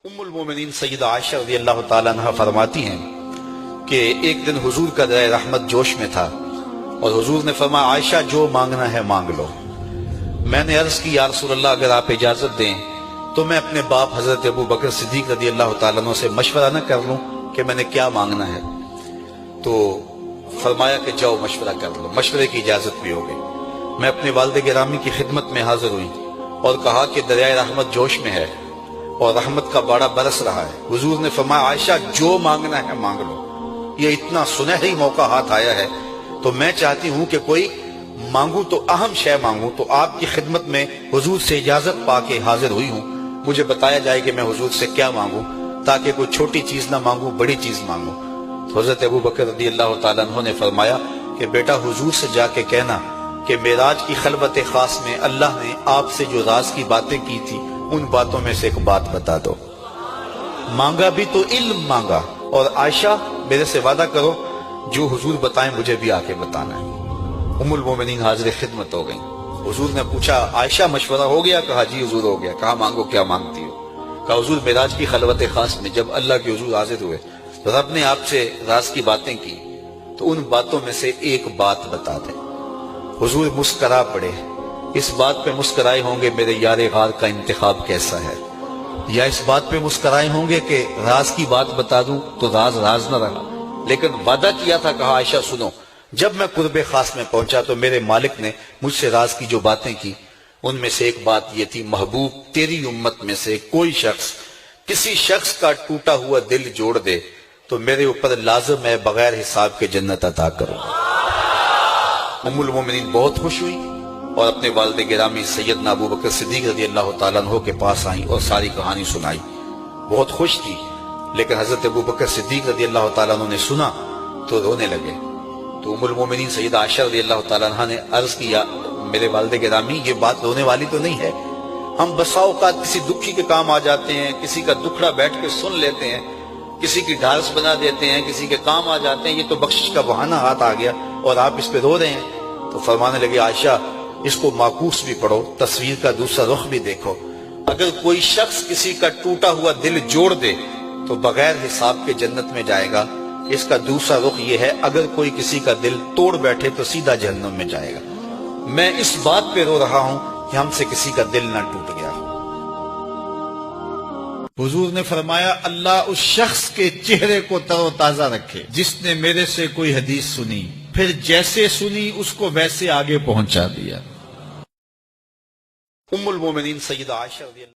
ام المومنین سیدہ عائشہ رضی اللہ تعالیٰ عنہ فرماتی ہیں کہ ایک دن حضور کا دریا رحمت جوش میں تھا اور حضور نے فرمایا عائشہ جو مانگنا ہے مانگ لو۔ میں نے عرض کی یا رسول اللہ اگر آپ اجازت دیں تو میں اپنے باپ حضرت ابو بکر صدیق رضی اللہ تعالیٰ عنہ سے مشورہ نہ کر لوں کہ میں نے کیا مانگنا ہے؟ تو فرمایا کہ جاؤ مشورہ کر لو، مشورے کی اجازت بھی ہو گئی۔ میں اپنے والد گرامی کی خدمت میں حاضر ہوئی اور کہا کہ دریائے رحمت جوش میں ہے اور رحمت کا باڑا برس رہا ہے۔ حضور نے فرمایا عائشہ جو مانگنا ہے مانگ لو، یہ اتنا سنہری موقع ہاتھ آیا ہے تو میں چاہتی ہوں کہ کوئی مانگوں تو اہم شے مانگوں، تو آپ کی خدمت میں حضور سے اجازت پا کے حاضر ہوئی ہوں، مجھے بتایا جائے کہ میں حضور سے کیا مانگوں تاکہ کوئی چھوٹی چیز نہ مانگوں، بڑی چیز مانگوں۔ تو حضرت ابو بکر رضی اللہ تعالیٰ عنہ نے فرمایا کہ بیٹا حضور سے جا کے کہنا کہ معراج کی خلوت خاص میں اللہ نے آپ سے جو راز کی باتیں کی تھی ان باتوں میں سے ایک بات بتا دو۔ مانگا بھی تو علم مانگا، اور عائشہ میرے سے وعدہ کرو جو حضور بتائیں مجھے بھی آ کے بتانا ہے۔ ام المومنین حاضر خدمت ہو گئیں۔ حضور نے پوچھا عائشہ مشورہ ہو گیا؟ کہا جی حضور ہو گیا۔ کہا مانگو کیا مانگتی ہو؟ کہا حضور معراج کی خلوت خاص میں جب اللہ کے حضور حاضر ہوئے تو رب نے آپ سے راز کی باتیں کی تو ان باتوں میں سے ایک بات بتا دیں۔ حضور مسکرا پڑے، اس بات پہ مسکرائے ہوں گے میرے یار غار کا انتخاب کیسا ہے، یا اس بات پہ مسکرائے ہوں گے کہ راز کی بات بتا دوں تو راز نہ رہا، لیکن وعدہ کیا تھا۔ کہا عائشہ سنو، جب میں قرب خاص میں پہنچا تو میرے مالک نے مجھ سے راز کی جو باتیں کی ان میں سے ایک بات یہ تھی، محبوب تیری امت میں سے کوئی شخص کسی شخص کا ٹوٹا ہوا دل جوڑ دے تو میرے اوپر لازم ہے بغیر حساب کے جنت عطا کروں۔ ام المومنین بہت خوش ہوئی اور اپنے والد گرامی سیدنا ابو بکر صدیق رضی اللہ تعالیٰ عنہ کے پاس آئیں اور ساری کہانی سنائی۔ بہت خوش تھی، لیکن حضرت ابو بکر صدیق رضی اللہ تعالیٰ عنہ نے سنا تو رونے لگے۔ تو ام المومنین سیدہ عائشہ رضی اللہ تعالیٰ عنہ نے عرض کیا میرے والد گرامی یہ بات رونے والی تو نہیں ہے، ہم بسا اوقات کسی دکھی کے کام آ جاتے ہیں، کسی کا دکھڑا بیٹھ کے سن لیتے ہیں، کسی کی ڈھارس بنا دیتے ہیں، کسی کے کام آ جاتے ہیں، یہ تو بخشش کا بہانہ ہاتھ آ گیا اور آپ اس پہ رو رہے ہیں۔ تو فرمانے لگے عائشہ اس کو معکوس بھی پڑھو، تصویر کا دوسرا رخ بھی دیکھو، اگر کوئی شخص کسی کا ٹوٹا ہوا دل جوڑ دے تو بغیر حساب کے جنت میں جائے گا، اس کا دوسرا رخ یہ ہے اگر کوئی کسی کا دل توڑ بیٹھے تو سیدھا جہنم میں جائے گا۔ میں اس بات پہ رو رہا ہوں کہ ہم سے کسی کا دل نہ ٹوٹ گیا۔ حضور نے فرمایا اللہ اس شخص کے چہرے کو تر و تازہ رکھے جس نے میرے سے کوئی حدیث سنی، پھر جیسے سنی اس کو ویسے آگے پہنچا دیا۔ ام المومنین سیدہ عائشہ رضی اللہ